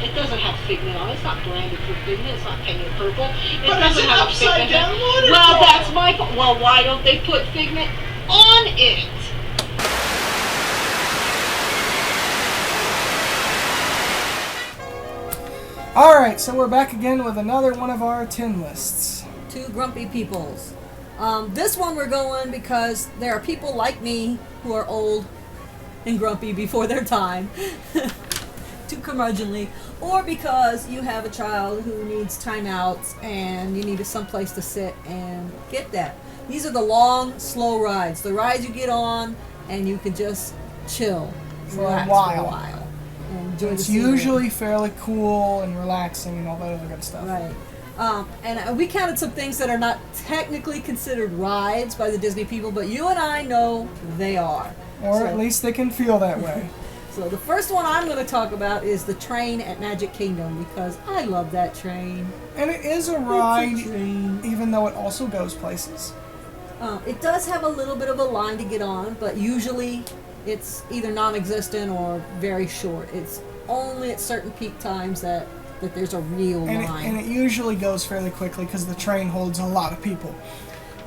It doesn't have Figment on it. It's not branded for Figment. It's not painted purple. It But doesn't have a upside Figment. down waterfall. Well, that's my fault. Well, why don't they put Figment on it? Alright, so we're back again with another one of our 10 lists. Two grumpy peoples. This one we're going because there are people like me who are old and grumpy before their time, too curmudgeonly, or because you have a child who needs timeouts and you need someplace to sit and get that. These are the long, slow rides. The rides you get on and you can just chill, relax for a while. And enjoy it's the scenery. usually fairly cool and relaxing and all that other good stuff. Right. And we counted some things that are not technically considered rides by the Disney people, but you and I know they are. Or at least they can feel that way. So the first one I'm going to talk about is the train at Magic Kingdom, because I love that train. And it is a ride, It's a train. even though it also goes places. It does have a little bit of a line to get on, but usually it's either non-existent or very short. It's only at certain peak times that there's a real line. And it usually goes fairly quickly because the train holds a lot of people.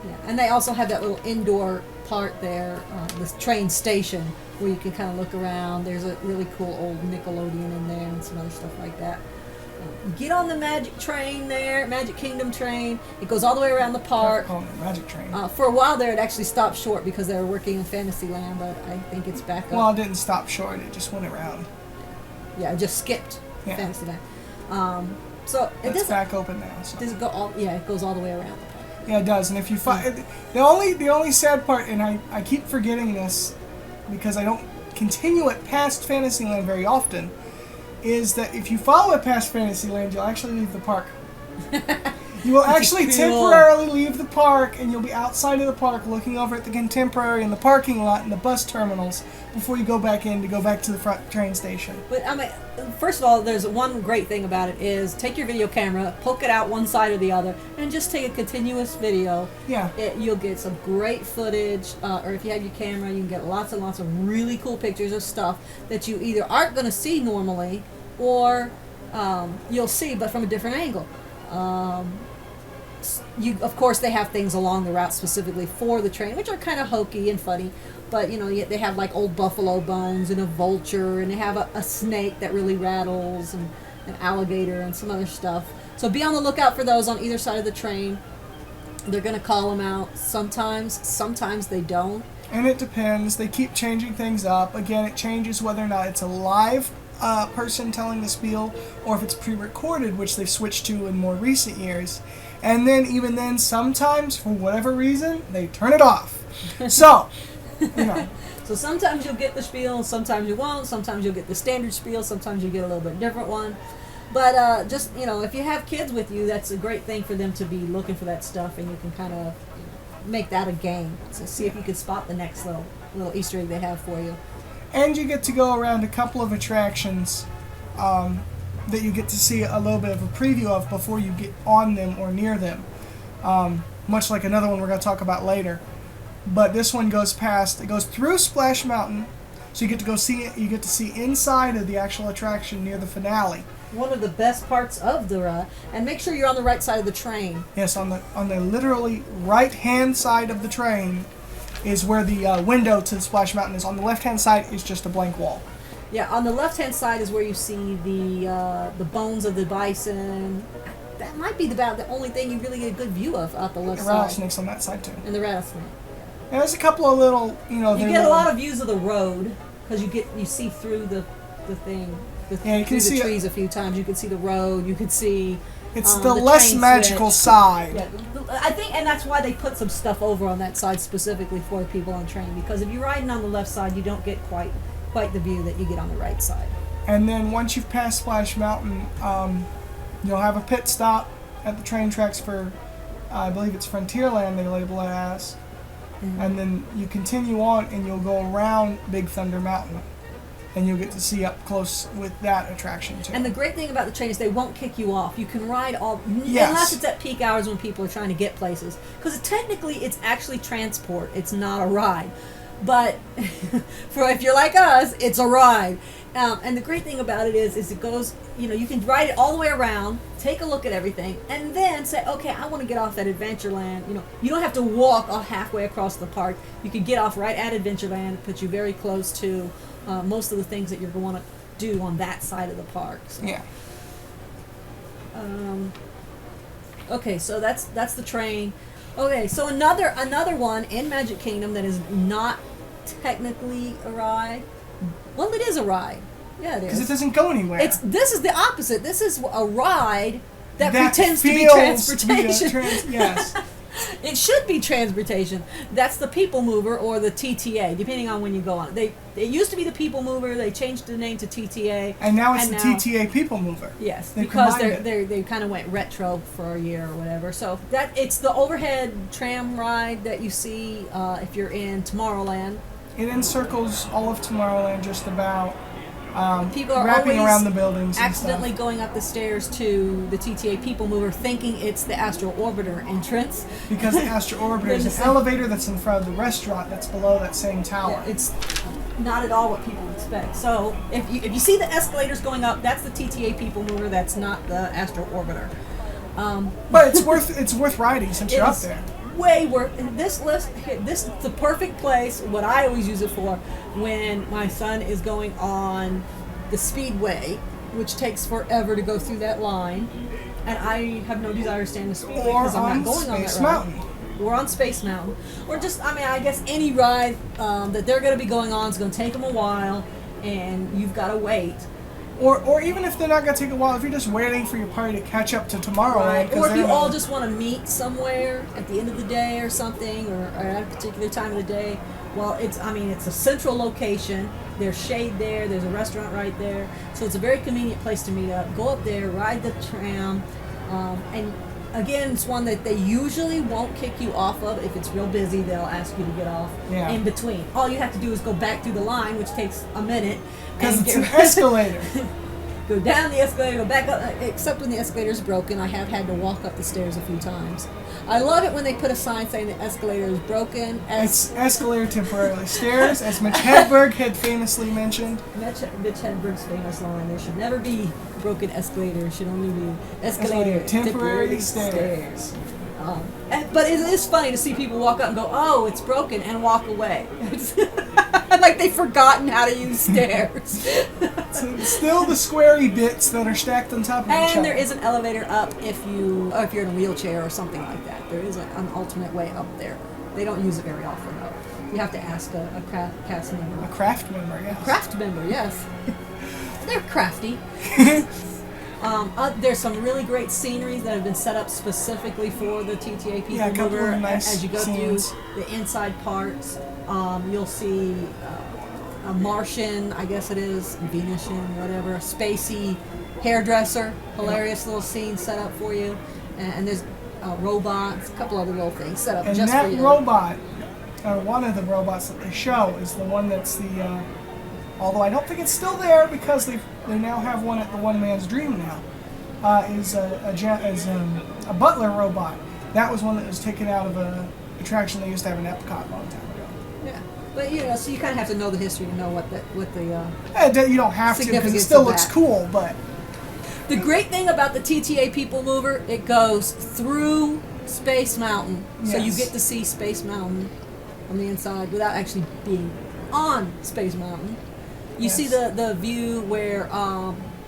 Yeah. And they also have that little indoor part there, this train station, where you can kind of look around. There's a really cool old Nickelodeon in there and some other stuff like that. Get on the Magic Train there, Magic Kingdom train. It goes all the way around the park. Calling it Magic Train. For a while there, it actually stopped short because they were working in Fantasyland, but I think it's back up. Well, it didn't stop short. It just went around. Yeah, it just skipped Fantasyland. So it It's doesn't. back open now. So. Does it go all? Yeah, it goes all the way around the park. Yeah, it does. And if you find the only sad part, and I keep forgetting this because I don't continue it past Fantasyland very often, is that if you follow it past Fantasyland, you'll actually leave the park. You will actually temporarily leave the park, and you'll be outside of the park looking over at the Contemporary and the parking lot and the bus terminals before you go back in to go back to the front train station. But I mean, first of all, there's one great thing about it is take your video camera, poke it out one side or the other, and just take a continuous video. Yeah. You'll get some great footage, or if you have your camera, you can get lots and lots of really cool pictures of stuff that you either aren't going to see normally, or you'll see, but from a different angle. Of course, they have things along the route specifically for the train, which are kind of hokey and funny. But, you know, they have like old buffalo buns and a vulture, and they have a snake that really rattles, and an alligator and some other stuff. So be on the lookout for those on either side of the train. They're going to call them out sometimes they don't. And it depends. They keep changing things up. Again, it changes whether or not it's a live person telling the spiel or if it's pre-recorded, which they've switched to in more recent years. And then, even then, sometimes, for whatever reason, they turn it off. So, you know. So sometimes you'll get the spiel, sometimes you won't. Sometimes you'll get the standard spiel, sometimes you'll get a little bit different one. But just, you know, if you have kids with you, that's a great thing for them to be looking for that stuff, and you can kind of make that a game. So see if you can spot the next little Easter egg they have for you. And you get to go around a couple of attractions that you get to see a little bit of a preview of before you get on them or near them. Much like another one we're going to talk about later. But this one goes through Splash Mountain, so you get to go see it. You get to see inside of the actual attraction near the finale. One of the best parts of the ride, and make sure you're on the right side of the train. Yes, on the literally right-hand side of the train is where the window to the Splash Mountain is. On the left-hand side is just a blank wall. Yeah, on the left-hand side is where you see the bones of the bison. That might be about the only thing you really get a good view of out the left The side. rattlesnakes on that side too. And the rattlesnake. And there's a couple of little, You get a lot of views of the road because you see through the thing. Yeah, you can see the trees a few times. You can see the road. You can see. It's the less magical side. Yeah, I think, and that's why they put some stuff over on that side specifically for the people on train. Because if you're riding on the left side, you don't get quite the view that you get on the right side. And then once you've passed Splash Mountain, you'll have a pit stop at the train tracks for, I believe it's Frontierland they label it as. Mm-hmm. And then you continue on and you'll go around Big Thunder Mountain. And you'll get to see up close with that attraction too. And the great thing about the train is they won't kick you off. You can ride Yes. unless it's at peak hours when people are trying to get places. Because technically it's actually transport. It's not a ride. But for if you're like us, it's a ride. And the great thing about it is it goes, you can ride it all the way around, take a look at everything, and then say, okay, I want to get off at Adventureland. You don't have to walk halfway across the park. You can get off right at Adventureland. It puts you very close to most of the things that you're going to do on that side of the park. So. Yeah. Okay, so that's the train. Okay, so another one in Magic Kingdom that is not technically a ride. Well, it is a ride. Yeah, it is. Because it doesn't go anywhere. This is the opposite. This is a ride that pretends to be feels transportation. To be yes. It should be transportation. That's the People Mover or the TTA, depending on when you go on. It used to be the People Mover. They changed the name to TTA. And now it's the TTA People Mover. Yes, They because combined they kind of went retro for a year or whatever. So it's the overhead tram ride that you see if you're in Tomorrowland. It encircles all of Tomorrowland just about. People are wrapping always around the buildings and accidentally stuff. going up the stairs to the TTA People Mover thinking it's the Astro Orbiter entrance. Because the Astro Orbiter is an elevator that's in front of the restaurant that's below that same tower. Yeah, it's not at all what people expect. So if you see the escalators going up, that's the TTA People Mover. That's not the Astro Orbiter. But it's worth riding since you're up there. Way worth. This is the perfect place. What I always use it for when my son is going on the Speedway, which takes forever to go through that line, and I have no desire to stand the Speedway because I'm not going on that Mountain. ride. Or on Space Mountain, or just I guess any ride that they're going to be going on is going to take them a while, and you've got to wait. Or even if they're not going to take a while, if you're just waiting for your party to catch up to Tomorrowland. Right. Or if you all just want to meet somewhere at the end of the day or something, or at a particular time of the day. Well, it's a central location. There's shade there. There's a restaurant right there. So it's a very convenient place to meet up. Go up there, ride the tram, and again, it's one that they usually won't kick you off of. If it's real busy, they'll ask you to get off in between. All you have to do is go back through the line, which takes a minute. Because it's an escalator. Go down the escalator, go back up, except when the escalator's broken. I have had to walk up the stairs a few times. I love it when they put a sign saying the escalator is broken. It's escalator temporarily. Stairs, as Mitch Hedberg had famously mentioned. Mitch Hedberg's famous line, there should never be broken escalator, should only be escalator temporary stairs. But it is funny to see people walk up and go, oh, it's broken, and walk away. Like they've forgotten how to use stairs. So still the squarey bits that are stacked on top of each other. And there is an elevator up if you're in a wheelchair or something like that. There is an alternate way up there. They don't use it very often, though. You have to ask a cast member. A craft member, yes. A craft member, yes. They're crafty. There's some really great sceneries that have been set up specifically for the TTA People Mover. Nice as you go scenes through the inside parts, you'll see a Martian, I guess it is, Venusian, whatever, a spacey hairdresser. Hilarious little scene set up for you. And there's robots, a couple other little things set up just for you. And that robot, or one of the robots that they show, is the one that's the... although I don't think it's still there because they now have one at the One Man's Dream now, is a butler robot. That was one that was taken out of an attraction they used to have in Epcot a long time ago. Yeah, but so you kind of have to know the history to know what the you don't have to because it still looks cool, but... The great thing about the TTA People Mover, it goes through Space Mountain, so you get to see Space Mountain on the inside without actually being on Space Mountain. You see the view where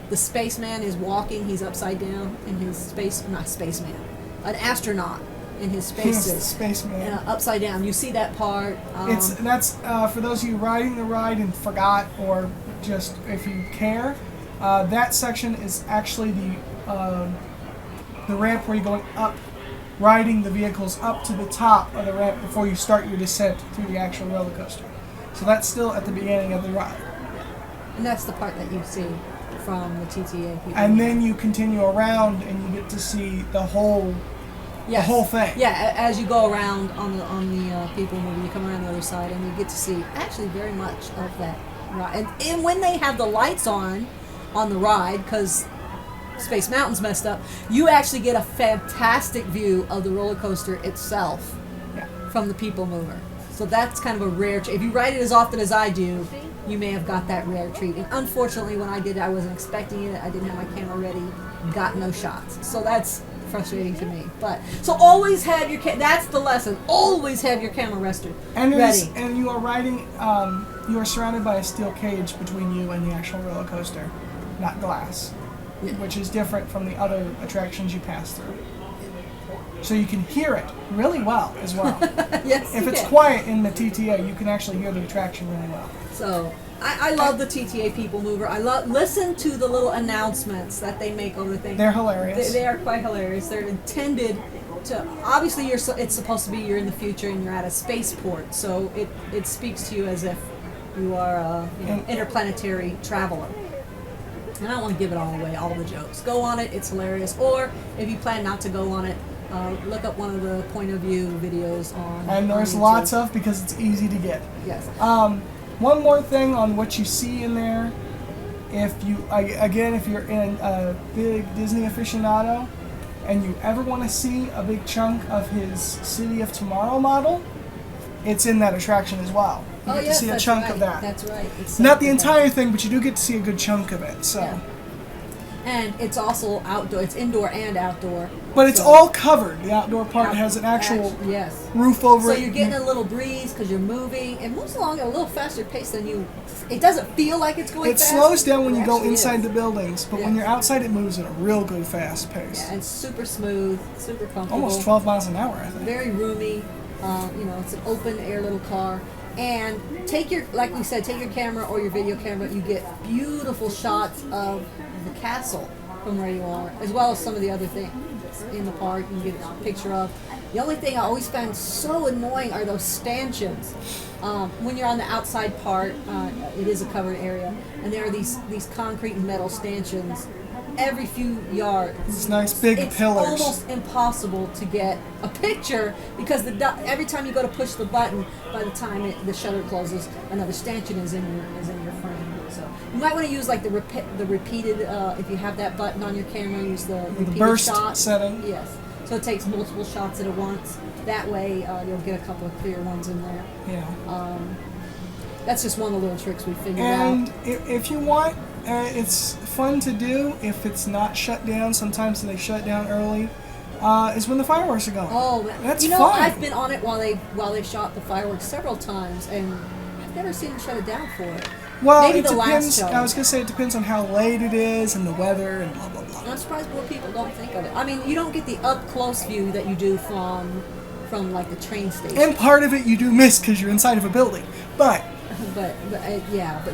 the spaceman is walking. He's upside down in his an astronaut in his spacesuit. Spaceman. Upside down. You see that part. That's for those of you riding the ride and forgot, or just if you care. That section is actually the ramp where you're going up, riding the vehicles up to the top of the ramp before you start your descent through the actual roller coaster. So that's still at the beginning of the ride. And that's the part that you see from the TTA People. And then you continue around and you get to see the whole thing. Yeah, as you go around on the People Mover, you come around the other side and you get to see actually very much of that ride. And when they have the lights on the ride, because Space Mountain's messed up, you actually get a fantastic view of the roller coaster itself from the People Mover. So that's kind of a rare treat. If you ride it as often as I do, you may have got that rare treat. And unfortunately, when I did it, I wasn't expecting it. I didn't have my camera ready. Got no shots. So that's frustrating to me. But so always have your that's the lesson. Always have your camera ready. And you are riding. You are surrounded by a steel cage between you and the actual roller coaster, not glass, which is different from the other attractions you pass through. So you can hear it really well as well. Yes. If it's quiet in the TTA, you can actually hear the attraction really well. So I love the TTA People Mover. I listen to the little announcements that they make over the thing. They're hilarious. They are quite hilarious. They're intended to obviously it's supposed to be you're in the future and you're at a spaceport, so it speaks to you as if you are an interplanetary traveler. And I don't want to give it all away, all the jokes. Go on it, it's hilarious. Or if you plan not to go on it, look up one of the point of view videos on. And there's lots of, because it's easy to get. Yes. One more thing on what you see in there. If you're in a big Disney aficionado, and you ever want to see a big chunk of his City of Tomorrow model, it's in that attraction as well. You get to see a chunk of that. That's right. It's not the entire thing, but you do get to see a good chunk of it. So. Yeah. And it's also outdoor. It's indoor and outdoor. But it's all covered. The outdoor part has an actual roof over it. So you're getting a little breeze because you're moving. It moves along at a little faster pace than you. It doesn't feel like it's going fast. It slows down when you go inside the buildings, but when you're outside, it moves at a real good fast pace. Yeah, and super smooth, super comfortable. Almost 12 miles an hour, I think. Very roomy. It's an open air little car. And like we said, take your camera or your video camera. You get beautiful shots of the castle from where you are, as well as some of the other things in the park you can get a picture of. The only thing I always found so annoying are those stanchions. When you're on the outside part, it is a covered area, and there are these concrete and metal stanchions every few yards. These nice big pillars. It's almost impossible to get a picture because every time you go to push the button, by the time the shutter closes, another stanchion is in your frame. So you might want to use like the repeated. If you have that button on your camera, use the repeated burst shot setting. Yes. So it takes multiple shots at once. That way, you'll get a couple of clear ones in there. Yeah. That's just one of the little tricks we figured out. And if you want, it's fun to do if it's not shut down. Sometimes they shut down early. Is when the fireworks are going. Oh, that's fun. I've been on it while they shot the fireworks several times, and I've never seen them shut it down for it. Well, maybe it the depends. last show. I was gonna say it depends on how late it is and the weather and blah blah blah. I'm surprised more people don't think of it. I mean, you don't get the up close view that you do from like the train station. And part of it you do miss because you're inside of a building, but but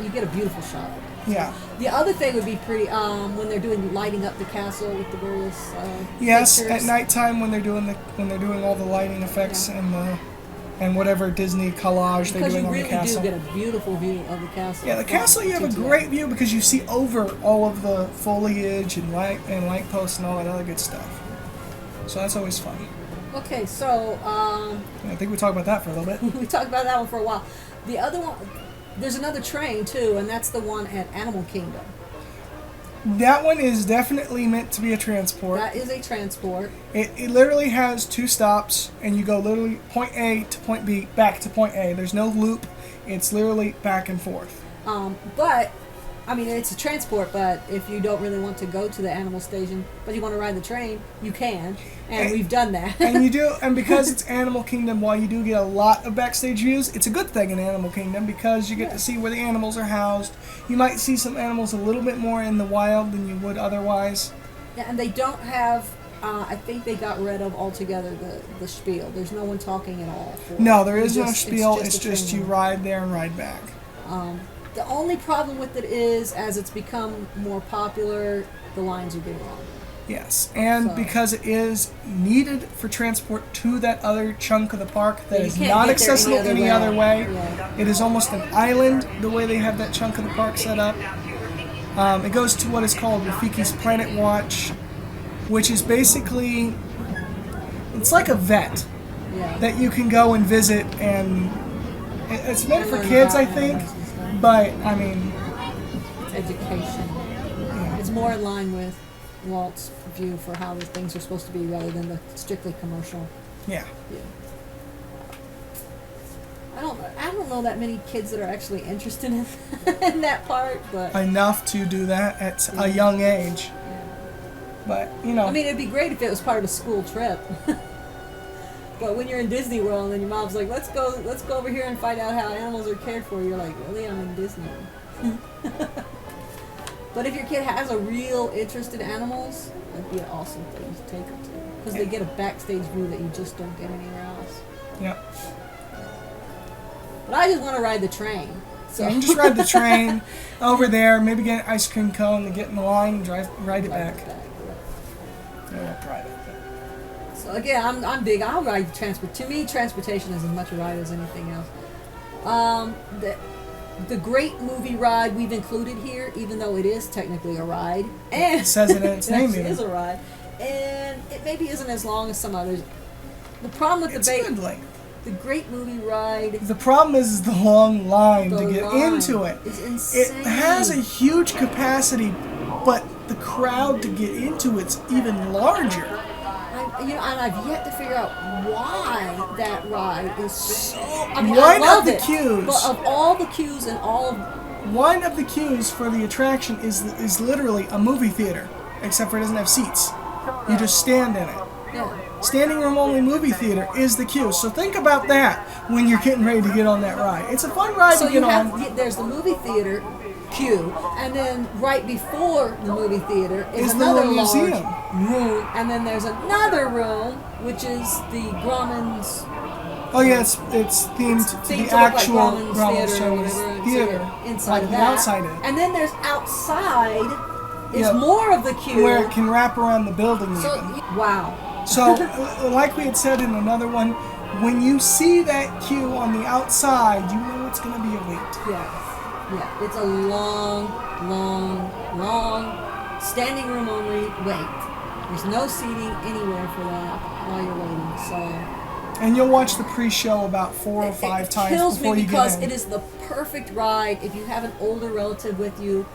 you get a beautiful shot. Yeah. The other thing would be pretty when they're lighting up the castle with the various yes, pictures. at nighttime when they're doing all the lighting effects and whatever Disney collage they're doing on the castle. Because you really do get a beautiful view of the castle. Yeah, the castle you have a great view because you see over all of the foliage and light posts and all that other good stuff. So that's always fun. Okay, so I think we talked about that for a little bit. we talked about that one for a while. The other one, there's another train too, and that's the one at Animal Kingdom. That one is definitely meant to be a transport. That is a transport. It literally has 2 stops, and you go literally point A to point B, back to point A. There's no loop. It's literally back and forth. But, I mean, it's a transport, but if you don't really want to go to the animal station, but you want to ride the train, you can, and we've done that. And you do, and because it's Animal Kingdom, while you do get a lot of backstage views, it's a good thing in Animal Kingdom because you get to see where the animals are housed. You might see some animals a little bit more in the wild than you would otherwise. Yeah, and they don't have, I think they got rid of altogether the spiel. There's no one talking at all. No, there is no spiel. It's just you ride there and ride back. The only problem with it is, as it's become more popular, the lines are getting longer. Yes, and because it is needed for transport to that other chunk of the park that is not accessible any other way. Yeah. It is almost an island, the way they have that chunk of the park set up. It goes to what is called Rafiki's Planet Watch, which is basically, it's like a vet that you can go and visit, and it's meant for kids, I think, but, I mean... It's education. Yeah. It's more in line with Walt's view for how the things are supposed to be rather than the strictly commercial. Yeah. I don't know that many kids that are actually interested in, in that part, but Enough to do that at a young age. But, you know. I mean, it'd be great if it was part of a school trip. But when you're in Disney World and your mom's like, let's go over here and find out how animals are cared for, you're like, really? I'm in Disney. But if your kid has a real interest in animals, that'd be an awesome thing to take them to. Because they get a backstage view that you just don't get anywhere else. Yep. But I just want to ride the train. So you can just ride the train over there, maybe get an ice cream cone and get in the line and ride it back. Yeah, ride it. So again, I'm big. I'll ride transport. To me, transportation is as much a ride as anything else. The Great Movie Ride we've included here, even though it is technically a ride, and it says it in its name. It is a ride, and it maybe isn't as long as some others. The problem with the Great Movie Ride. The problem is the long line to get into it. It's insane. It has a huge capacity, but the crowd to get into it's even larger. And I've yet to figure out why that ride is so. I mean, One I love of the it, queues. but of all the queues and all of. One of the queues for the attraction is literally a movie theater, except for it doesn't have seats. You just stand in it. Yeah. Standing room only movie theater is the queue. So think about that when you're getting ready to get on that ride. It's a fun ride to get on. There's the movie theater queue, and then right before the movie theater is the another little large museum. room, and then there's another room which is the Grauman's. Oh yeah, it's themed to the actual Grauman's Chinese theater, inside like of the that. outside of it. And then there's outside is more of the queue where it can wrap around the building. So even. wow. So, like we had said in another one, when you see that queue on the outside, you know it's going to be a wait. Yeah, it's a long standing room only wait. There's no seating anywhere for that while you're waiting. So. And you'll watch the pre-show about 4 or 5 times before you get in. It kills me because it is the perfect ride if you have an older relative with you.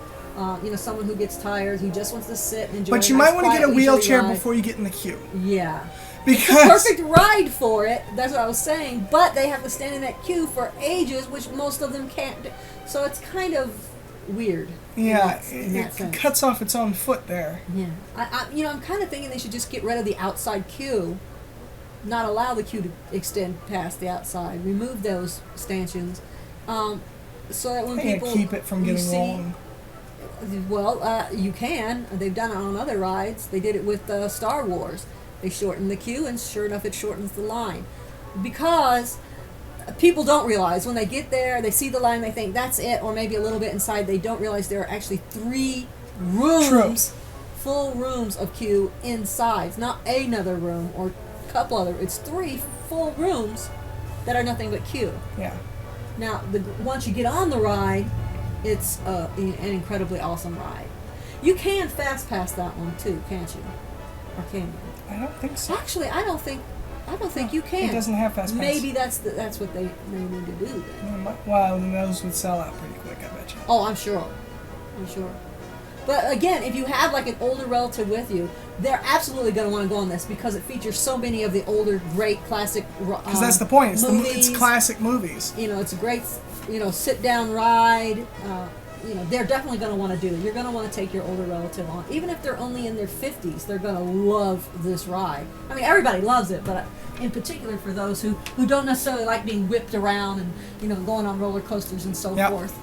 Someone who gets tired, who just wants to sit and enjoy. But you might want to get a wheelchair before you get in the queue. Yeah. Because it's the perfect ride for it. That's what I was saying. But they have to stand in that queue for ages, which most of them can't do. So it's kind of weird. Yeah, it cuts off its own foot there. Yeah. I'm kind of thinking they should just get rid of the outside queue, not allow the queue to extend past the outside, remove those stanchions, so that when people keep it from getting long. Well, you can. They've done it on other rides. They did it with Star Wars. They shortened the queue, and sure enough, it shortens the line. Because people don't realize when they get there, they see the line, they think that's it, or maybe a little bit inside. They don't realize there are actually 3 rooms, full rooms of queue inside. It's not another room or a couple other. It's 3 full rooms that are nothing but queue. Yeah. Now, once you get on the ride, it's an incredibly awesome ride. You can fast pass that one too, can't you? Or can you? I don't think so. Actually, I don't think you can. It doesn't have fast pass. Maybe that's what they need to do then. Yeah, well, those would sell out pretty quick, I bet you. Oh, I'm sure. But again, if you have like an older relative with you, they're absolutely going to want to go on this because it features so many of the older, great classic. Because that's the point. It's classic movies. It's a great, sit-down ride. They're definitely going to want to do it. You're going to want to take your older relative on. Even if they're only in their 50s, they're going to love this ride. I mean, everybody loves it, but in particular for those who don't necessarily like being whipped around and, going on roller coasters and so forth.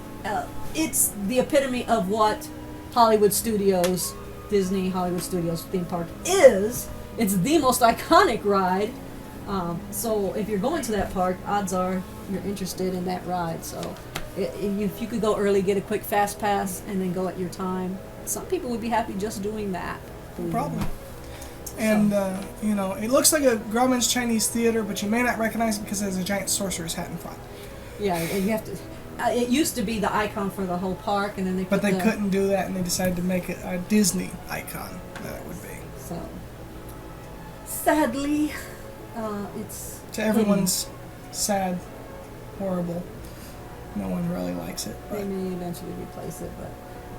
It's the epitome of what Disney Hollywood Studios theme park is. It's the most iconic ride. So if you're going to that park, odds are you're interested in that ride. So if you could go early, get a quick fast pass, and then go at your time, some people would be happy just doing that. No problem. And, it looks like a Grauman's Chinese theater, but you may not recognize it because there's a giant sorcerer's hat in front. Yeah, and you have to. It used to be the icon for the whole park, and then they couldn't do that, and they decided to make it a Disney icon. That would be. So, sadly, it's to everyone's sad, horrible. No one really likes it. They may eventually replace it, but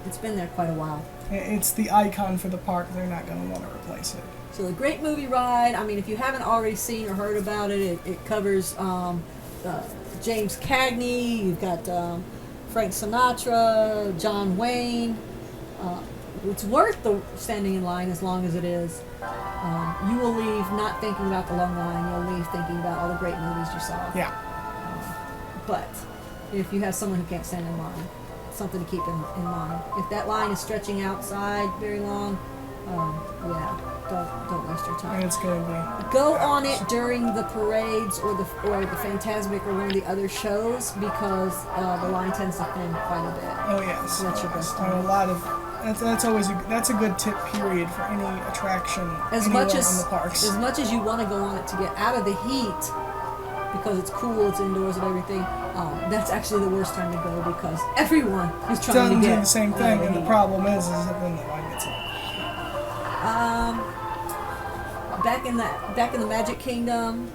it's been there quite a while. It's the icon for the park. They're not going to want to replace it. So the Great Movie Ride, I mean, if you haven't already seen or heard about it, it covers James Cagney, you've got Frank Sinatra, John Wayne. It's worth the standing in line as long as it is. You will leave not thinking about the long line. You'll leave thinking about all the great movies you saw. Yeah. But if you have someone who can't stand in line, something to keep in mind. If that line is stretching outside very long, don't waste your time. And it's going to be... Go on it during the parades or the Phantasmic or one of the other shows because the line tends to thin quite a bit. Oh, yes. So that's your best And time. a lot of... That's always that's a good tip period for any attraction As anywhere much as in the parks. as much as you want to go on it to get out of the heat because it's cool, it's indoors and everything, that's actually the worst time to go because everyone is trying Doesn't to do get the same out thing, of the and the heat. problem is that when the line gets up. Back in the Magic Kingdom,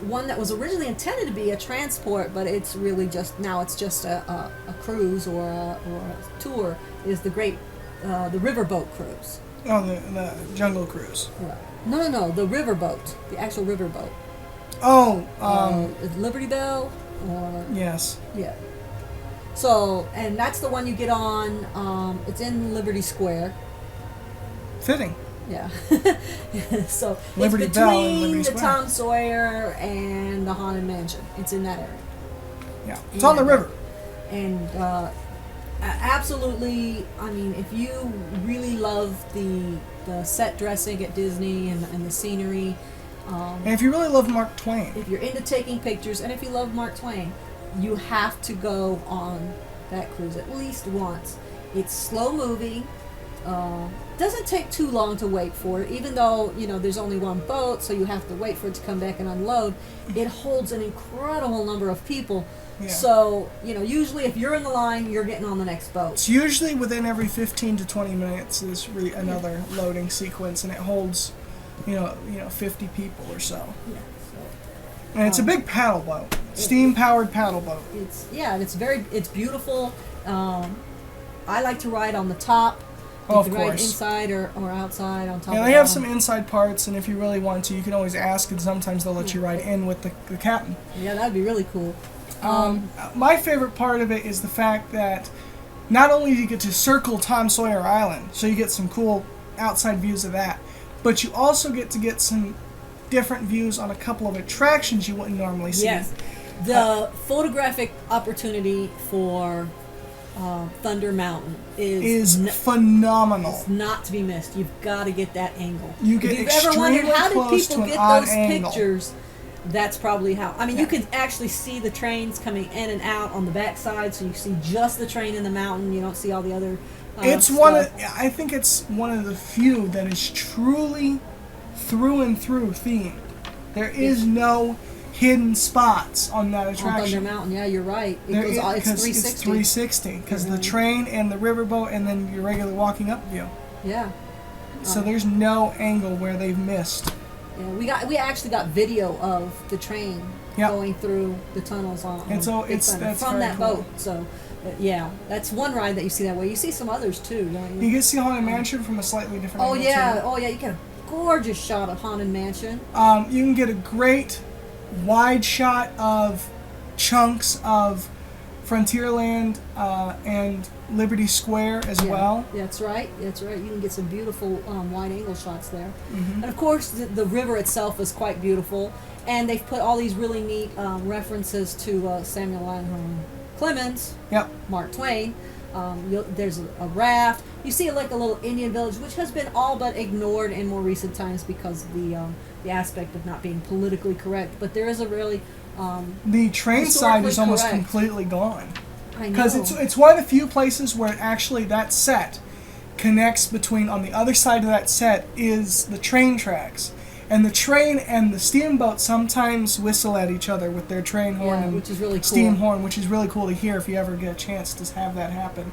one that was originally intended to be a transport, but it's really just a cruise or a tour, is the Riverboat cruise. Oh, the Jungle Cruise. Right. No, the Riverboat, the actual Riverboat. Oh, Liberty Bell, or yes. yeah. So, and that's the one you get on. It's in Liberty Square. Fitting. Yeah. So Liberty it's Bell and between Liberty the Square. Tom Sawyer and the Haunted Mansion. It's in that area. Yeah. It's on the river. And absolutely, I mean, if you really love the set dressing at Disney and the scenery, And if you really love Mark Twain, if you're into taking pictures, and if you love Mark Twain, you have to go on that cruise at least once. It's slow moving. Doesn't take too long to wait for it, even though there's only one boat, so you have to wait for it to come back and unload. It holds an incredible number of people. Yeah. So usually if you're in the line, you're getting on the next boat. it's usually within every 15 to 20 minutes is another loading sequence, and it holds, 50 people or so. Yeah. So And it's a big paddle boat, steam-powered paddle boat. it's beautiful. I like to ride on the top. You Oh, of can ride course. inside or outside on top. Yeah, of they the have bottom. some inside parts, and if you really want to, you can always ask, and sometimes they'll let you ride in with the captain. Yeah, that'd be really cool. My favorite part of it is the fact that not only do you get to circle Tom Sawyer Island, so you get some cool outside views of that, but you also get to get some different views on a couple of attractions you wouldn't normally see. Yes, the photographic opportunity for Thunder Mountain Is phenomenal. is not to be missed. You've got to get that angle. You get if you've ever wondered extremely how did close people to an get odd those angle. pictures, that's probably how. I mean, you Yeah. can actually see the trains coming in and out on the backside, so you see just the train in the mountain. You don't see all the other. It's stuff. I think it's one of the few that is truly through and through themed. There is no hidden spots on that on attraction. Thunder Mountain. Yeah, you're right. There It's 360. It's 360 because the train and the riverboat and then your regular walking up view. Yeah. So there's no angle where they've missed. Yeah, we actually got video of the train Yep. going through the tunnels on And so Big it's- Thunder that's from very that cool. boat. So yeah, that's one ride that you see that way. You see some others too, don't You you? get to see Haunted Mansion from a slightly different Oh angle. yeah, you get a gorgeous shot of Haunted Mansion. Too. You can get a great wide shot of chunks of Frontierland and Liberty Square as Yeah, well. That's right. You can get some beautiful wide angle shots there. Mm-hmm. And of course, the river itself is quite beautiful. And they've put all these really neat references to Samuel Langhorne Clemens, Yep. Mark Twain. There's a raft. You see like a little Indian village, which has been all but ignored in more recent times because of the aspect of not being politically correct. But there is a really The train side is Historically almost correct. completely gone. I know. Because it's one of the few places where actually that set connects between, on the other side of that set is the train tracks. And the train and the steamboat sometimes whistle at each other with their train horn and which is really steam cool. horn, which is really cool to hear if you ever get a chance to have that happen.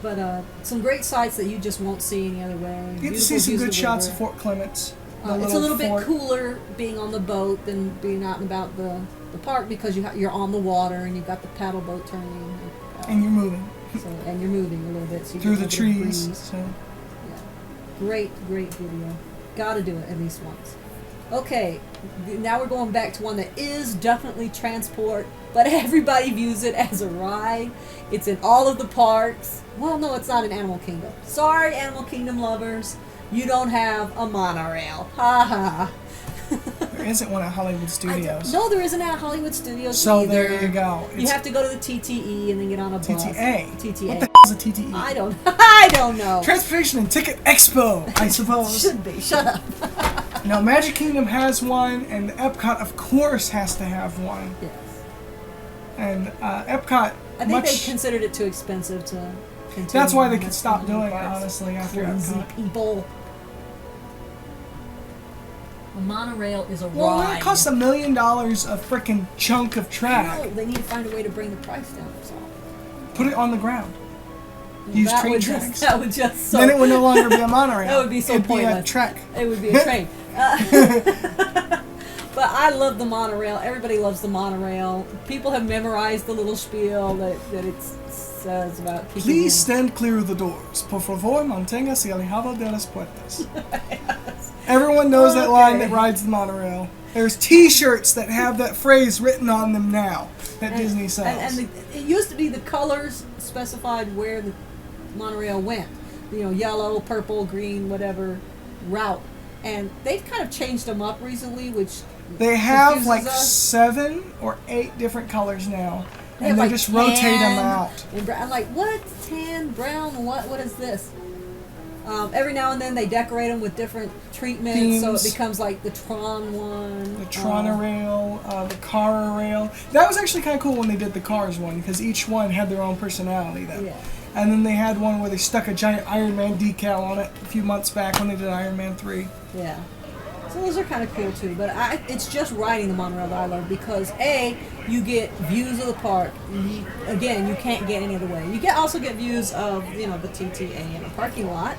But some great sights that you just won't see any other way. You get to Beautiful see some views good of the shots of river. Fort Clements. It's a little bit fort. cooler being on the boat than being out and about the park because you're on the water and you've got the paddle boat turning. And you're moving And you're moving a little bit. So you through get the a little bit of trees. breeze. So. Yeah. Great video. Gotta do it at least once. Okay, now we're going back to one that is definitely transport, but everybody views it as a ride. It's in all of the parks. Well, no, it's not in Animal Kingdom. Sorry, Animal Kingdom lovers. You don't have a monorail. Ha ha. There isn't one at Hollywood Studios. No, there isn't at Hollywood Studios So either. there you go. You have to go to the TTE and then get on a bus. TTA. TTA. What the hell is a TTE? I don't know. Transportation and Ticket Expo, I suppose. Should be. Shut up. No, Magic Kingdom has one, and Epcot, of course, has to have one. Yes. And Epcot, I think they considered it too expensive to continue. That's why they could stop doing it, honestly, after Crazy Epcot. people. A monorail is a Well, ride. it costs $1 million a freaking chunk of track. No, they need to find a way to bring the price down. That's all. Put it on the ground. Use That train would tracks. that would just so. Then it would no longer be a monorail. That would be so It'd pointless. be a trek. It would be a train. But I love the monorail. Everybody loves the monorail. People have memorized the little spiel that it says about keeping. Please stand clear of the doors. Por favor, manténgase alejado de las puertas. Yes. Everyone knows that line Okay. that rides the monorail. There's T-shirts that have that phrase written on them now that Disney sells. And it used to be the colors specified where the monorail went. You know, yellow, purple, green, whatever route. And they've kind of changed them up recently, which They have confuses like us. 7 or 8 different colors now, They and have, they like, just rotate them tan out. and brown. I'm like, what? Tan, brown, what is this? Every now and then they decorate them with different treatments, so it Themes. becomes like the Tron one. The Tronorail, the Car-rail. That was actually kind of cool when they did the Cars one, because each one had their own personality. Then. Yeah. And then they had one where they stuck a giant Iron Man decal on it a few months back when they did Iron Man 3. Yeah. So those are kind of cool too, but it's just riding the monorail that I love because A, you get views of the park. Again, you can't get any other way. You also get views of the TTA in the parking lot.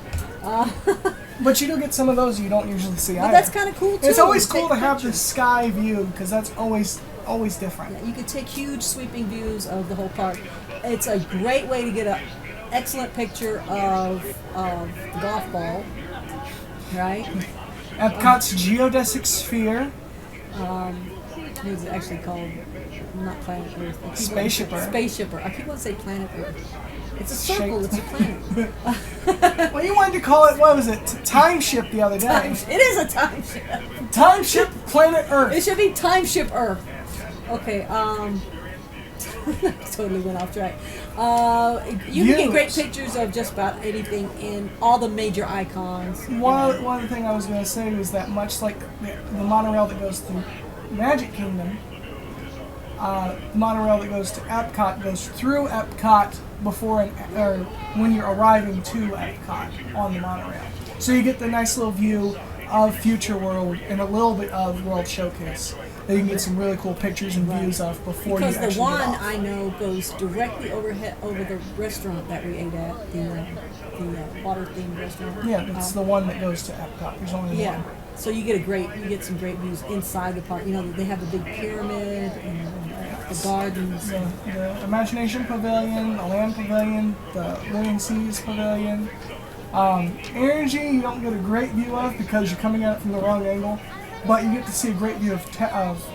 But you do get some of those you don't usually see But either. that's kind of cool too. It's always to cool take to have the pictures. sky view because that's always different. Yeah, you can take huge sweeping views of the whole park. It's a great way to get an excellent picture of the golf ball, right? Epcot's geodesic sphere. It's actually called not Planet Earth. I keep Spaceship wanting to- Earth. Spaceship Earth. I keep wanting to say Planet Earth. It's a circle. Shaped. It's a planet. Well, you wanted to call it, what was it, Time Ship the other day. It is a time ship. Time Ship Planet It Earth. should be Time Ship Earth. Okay. Totally went off track. You can get great Views. pictures of just about anything in all the major icons. One thing I was going to say was that much like the monorail that goes through Magic Kingdom, the monorail that goes to Epcot goes through Epcot before or when you're arriving to Epcot on the monorail. So you get the nice little view of Future World and a little bit of World Showcase that you can get some really cool pictures and views of before Because you the actually one get off. I know goes directly over the restaurant that we ate at, the water themed restaurant. Yeah, it's the one that goes to Epcot. There's only Yeah. one. So you get some great views inside the park. They have the big pyramid and the gardens. The Imagination Pavilion, the Land Pavilion, the Living Seas Pavilion. Energy you don't get a great view of because you're coming at it from the wrong angle, but you get to see a great view of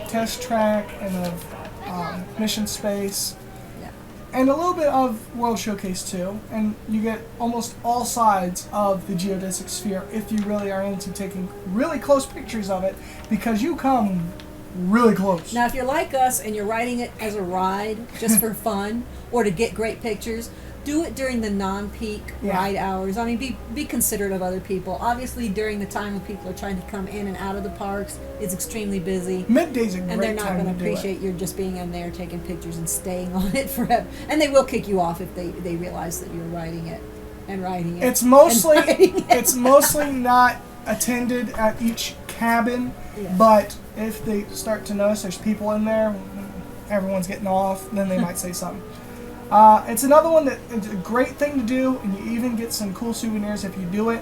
Test Track and of Mission Space. Yeah. And a little bit of World Showcase too, and you get almost all sides of the geodesic sphere if you really are into taking really close pictures of it, because you come really close. Now, if you're like us and you're riding it as a ride just for fun or to get great pictures, do it during the non-peak Yeah. ride hours. I mean, be considerate of other people. Obviously, during the time when people are trying to come in and out of the parks, it's extremely busy. Midday's a great And they're not time going to to do it. appreciate your just being in there taking pictures and staying on it forever. And they will kick you off if they realize that you're riding it and riding it. It's mostly and riding it. it's mostly not attended at each cabin, Yeah. but if they start to notice there's people in there, everyone's getting off, then they might say something. It's another one that it's a great thing to do, and you even get some cool souvenirs if you do it,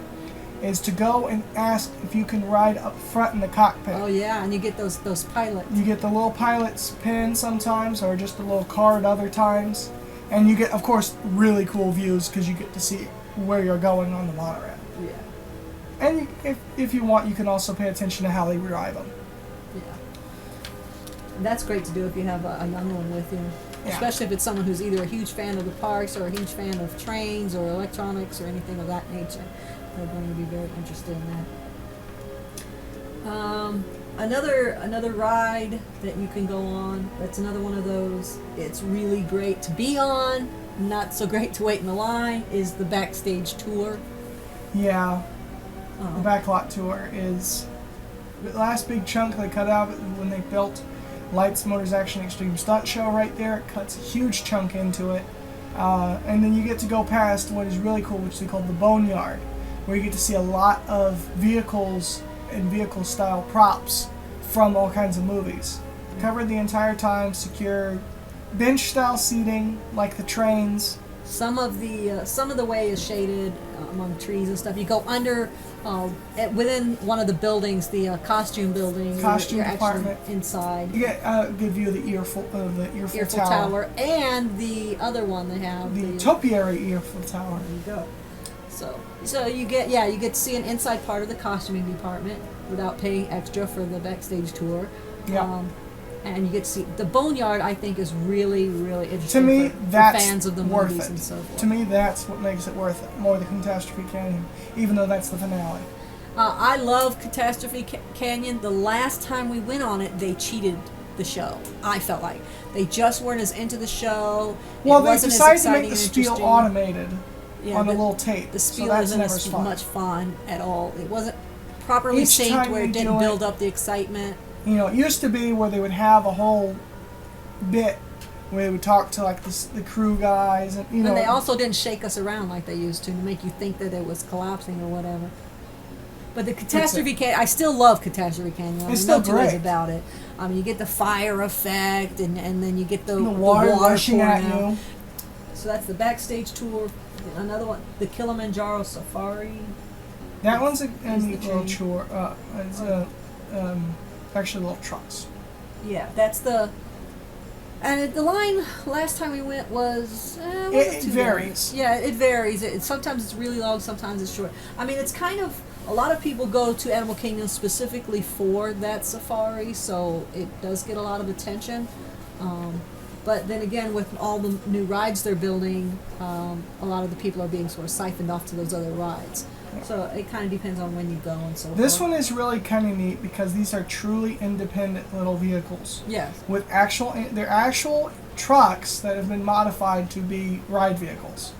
is to go and ask if you can ride up front in the cockpit. Oh yeah, and you get those pilots. You get the little pilot's pin sometimes, or just a little card other times. And you get, of course, really cool views because you get to see where you're going on the monorail. Yeah. And if you want, you can also pay attention to how they ride them. Yeah. And that's great to do if you have a young one with you. Yeah. Especially if it's someone who's either a huge fan of the parks or a huge fan of trains or electronics or anything of that nature. They're going to be very interested in that. Another ride that you can go on, that's another one of those, it's really great to be on, not so great to wait in the line, is the Backstage Tour. Yeah. The backlot tour is the last big chunk they cut out when they built Lights, Motors, Action, Extreme Stunt Show right there. It cuts a huge chunk into it. And then you get to go past what is really cool, which they call the Boneyard, where you get to see a lot of vehicles and vehicle-style props from all kinds of movies. Covered the entire time, secure bench-style seating, like the trains. Some of the way is shaded among trees and stuff. You go under, within one of the buildings, the costume building. Costume you're department. Actually inside. You get a good view of the Earful Tower. And the other one they have. The topiary Earful Tower. There you go. So you get to see an inside part of the costuming department without paying extra for the Backstage Tour. Yeah. And you get to see the Boneyard. I think is really, really interesting. To me, for that's fans of the worth movies it. and so forth. To me, that's what makes it worth it. More the Catastrophe Canyon, even though that's the finale. I love Catastrophe Canyon. The last time we went on it, they cheated the show. I felt like they just weren't as into the show. Well, It they wasn't as decided to exciting make the and spiel interesting. automated Yeah, on a the- little tape. The spiel so that's isn't never as fun. much fun at all. It wasn't properly Each synced time where they it didn't do it- build up the excitement. You know, it used to be where they would have a whole bit where they would talk to like the crew guys, and you know. And they also didn't shake us around like they used to make you think that it was collapsing or whatever. But the Catastrophe Canyon, I still love Catastrophe Canyon. It's still no two ways great. about it. I mean, you get the fire effect, and then you get the water rushing pouring at out. you. So that's the Backstage Tour. Another one, the Kilimanjaro Safari. That one's a Is the little train. chore. It's actually little trucks. Yeah, that's the. And the line last time we went was. Wasn't It too varies. bad. Yeah, it varies. Sometimes it's really long, sometimes it's short. I mean, it's kind of. A lot of people go to Animal Kingdom specifically for that safari, so it does get a lot of attention. But then again, with all the new rides they're building, a lot of the people are being sort of siphoned off to those other rides. So it kind of depends on when you go and so forth. This one is really kind of neat because these are truly independent little vehicles Yes. with they're actual trucks that have been modified to be ride vehicles.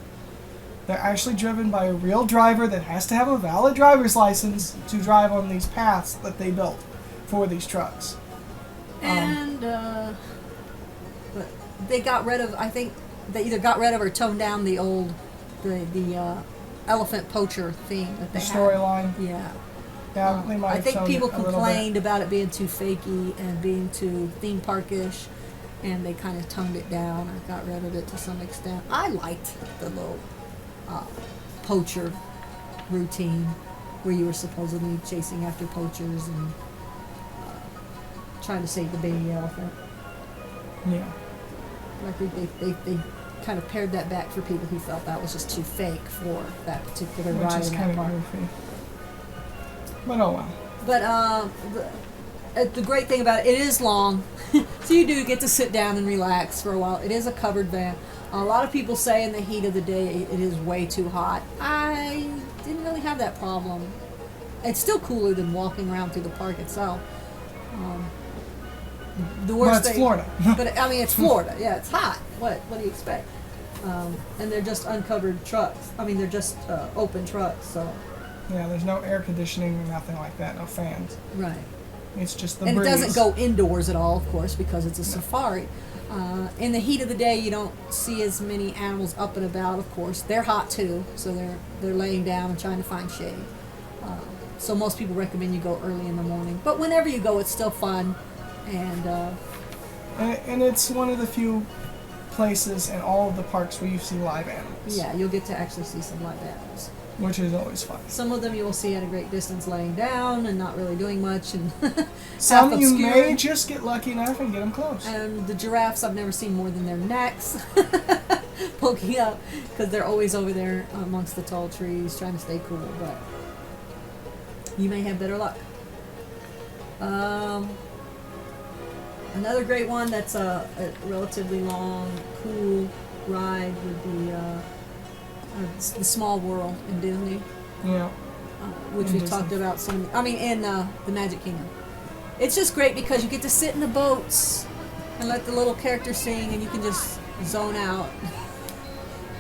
They're actually driven by a real driver that has to have a valid driver's license to drive on these paths that they built for these trucks. And but they got rid of. I think they either got rid of or toned down the old the elephant poacher theme that The they had. storyline. Yeah. Yeah, they might I have think toned people it a little bit. complained about it being too fakey and being too theme parkish, and they kind of toned it down or got rid of it to some extent. I liked the little poacher routine where you were supposedly chasing after poachers and trying to save the baby elephant. Yeah. I think they kind of pared that back for people who felt that was just too fake for that particular Which ride is in kind that of park. goofy. But oh well. But the great thing about it is long, so you do get to sit down and relax for a while. It is a covered van. A lot of people say in the heat of the day it is way too hot. I didn't really have that problem. It's still cooler than walking around through the park itself. The worst But it's thing, Florida. but I mean, it's Florida. Yeah, it's hot. What do you expect? And they're just uncovered trucks. I mean, they're just open trucks. So Yeah, there's no air conditioning or nothing like that, no fans. right. It's just the And breeze. it doesn't go indoors at all, of course, because it's a safari. In the heat of the day, you don't see as many animals up and about. Of course, they're hot too, so they're laying down and trying to find shade. So most people recommend you go early in the morning. But whenever you go, it's still fun, and And it's one of the few places in all of the parks where you see live animals. yeah, you'll get to actually see some live animals. Which is always fun. Some of them you will see at a great distance, laying down and not really doing much, and Some half you obscured. may just get lucky enough and get them close. And the giraffes, I've never seen more than their necks poking up because they're always over there amongst the tall trees trying to stay cool. But you may have better luck. Another great one that's a relatively long, cool ride would be the Small World in Disney. Yeah. Which In we've Disney. talked about in the Magic Kingdom. It's just great because you get to sit in the boats and let the little characters sing, and you can just zone out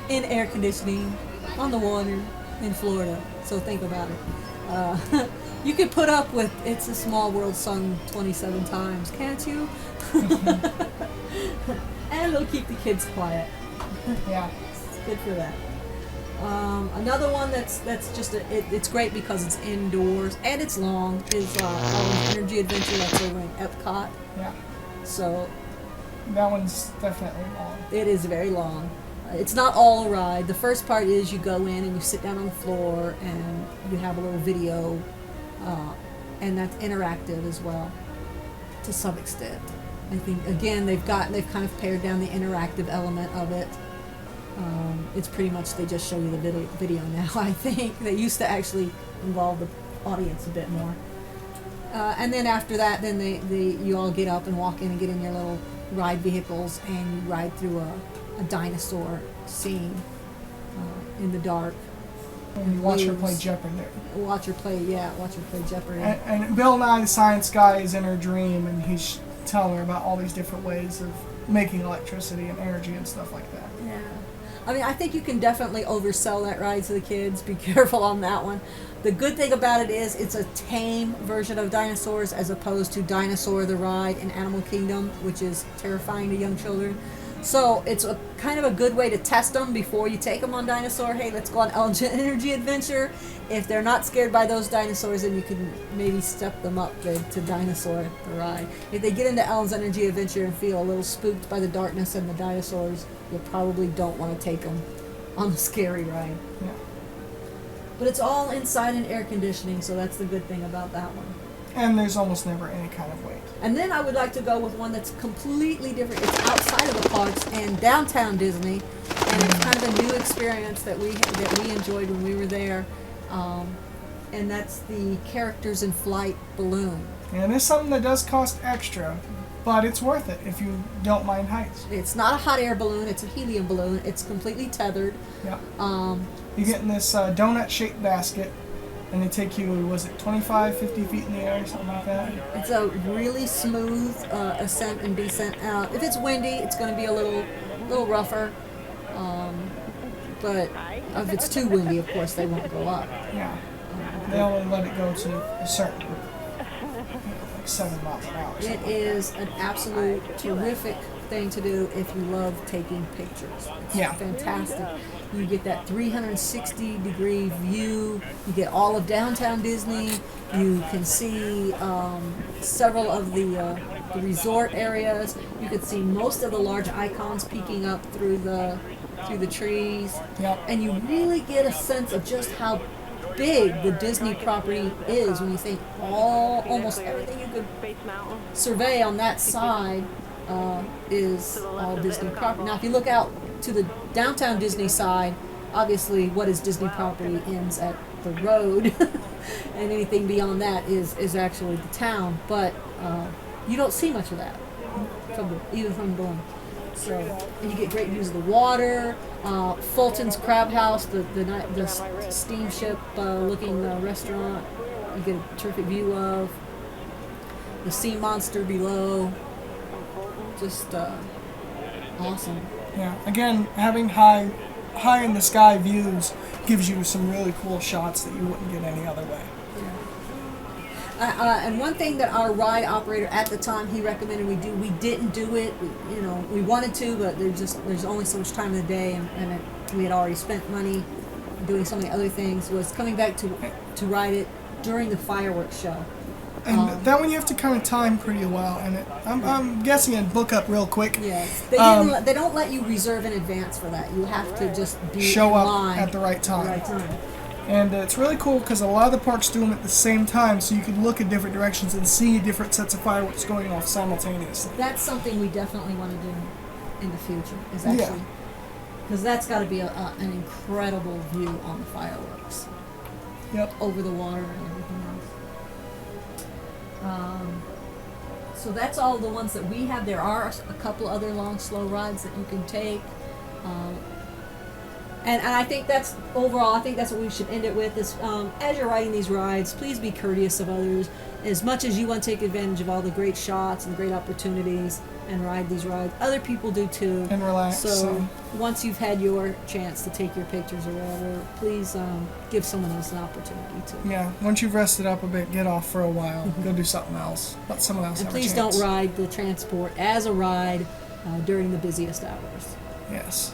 in air conditioning on the water in Florida. So think about it. You could put up with "It's a Small World" sung 27 times, can't you? And it'll keep the kids quiet. Yeah. It's good for that. Another one that's just it's great because it's indoors and it's long is Ellen's Energy Adventure that's over in Epcot. Yeah. So That one's definitely long. it is very long. It's not all a ride. The first part is you go in and you sit down on the floor and you have a little video, and that's interactive as well, to some extent. I think again they've kind of pared down the interactive element of it. It's pretty much they just show you the video now. I think they used to actually involve the audience a bit more. And then after that, then you all get up and walk in and get in your little ride vehicles and you ride through a dinosaur scene in the dark. And you watch her Waves. play Jeopardy. Watch her play Jeopardy. And Bill Nye the Science Guy is in her dream, and he's telling her about all these different ways of making electricity and energy and stuff like that. Yeah. I mean, I think you can definitely oversell that ride to the kids. Be careful on that one. The good thing about it is it's a tame version of dinosaurs as opposed to Dinosaur the Ride in Animal Kingdom, which is terrifying to young children. So it's a kind of a good way to test them before you take them on Dinosaur. Hey, let's go on Ellen's Energy Adventure. If they're not scared by those dinosaurs, then you can maybe step them up to Dinosaur the Ride. If they get into Ellen's Energy Adventure and feel a little spooked by the darkness and the dinosaurs, you probably don't want to take them on the scary ride. Yeah. But it's all inside and air conditioning, so that's the good thing about that one. And there's almost never any kind of wait. And then I would like to go with one that's completely different. It's outside of the parks and downtown Disney, and it's kind of a new experience that we enjoyed when we were there. And that's the Characters in Flight balloon. And it's something that does cost extra, but it's worth it if you don't mind heights. It's not a hot air balloon; it's a helium balloon. It's completely tethered. Yeah. You get in this donut-shaped basket, and they take you, was it 25, 50 feet in the air, something like that? It's a really smooth ascent and descent. If it's windy, it's going to be a little rougher. But if it's too windy, of course, they won't go up. Yeah. They only let it go to a certain, like 7 miles an hour. It is an absolute terrific thing to do if you love taking pictures. It's Yeah. fantastic. You get that 360-degree view. You get all of downtown Disney. You can see several of the resort areas. You can see most of the large icons peeking up through the trees. Yep. And you really get a sense of just how big the Disney property is when you think almost everything you could survey on that side is all Disney property. Now, if you look out to the downtown Disney side, obviously what is Disney property ends at the road, and anything beyond that is actually the town. But you don't see much of that even from the balloon. So, and you get great views of the water, Fulton's Crab House, the steamship looking restaurant. You get a terrific view of the sea monster below. Just awesome. Yeah. Again, having high in the sky views gives you some really cool shots that you wouldn't get any other way. And one thing that our ride operator at the time he recommended we didn't do it. We wanted to, but there's only so much time in the day, and we had already spent money doing so many other things. Was coming back to ride it during the fireworks show. And that one you have to kind of time pretty well, and I'm guessing it'd book up real quick. Yes, they don't let you reserve in advance for that. You have to just show in up line at the right time. Right time. And it's really cool because a lot of the parks do them at the same time, so you can look at different directions and see different sets of fireworks going off simultaneously. That's something we definitely want to do in the future. Is actually because that's got to be an incredible view on the fireworks. Yep. Over the water and everything else. So that's all the ones that we have. There are a couple other long, slow rides that you can take. And I think that's, overall, I think that's what we should end it with is, as you're riding these rides, please be courteous of others. As much as you want to take advantage of all the great shots and great opportunities and ride these rides, other people do too. And relax. So once you've had your chance to take your pictures or whatever, please give someone else an opportunity to. Yeah, once you've rested up a bit, get off for a while. Go do something else. Let someone else And have a please chance. don't ride the transport as a ride during the busiest hours. Yes.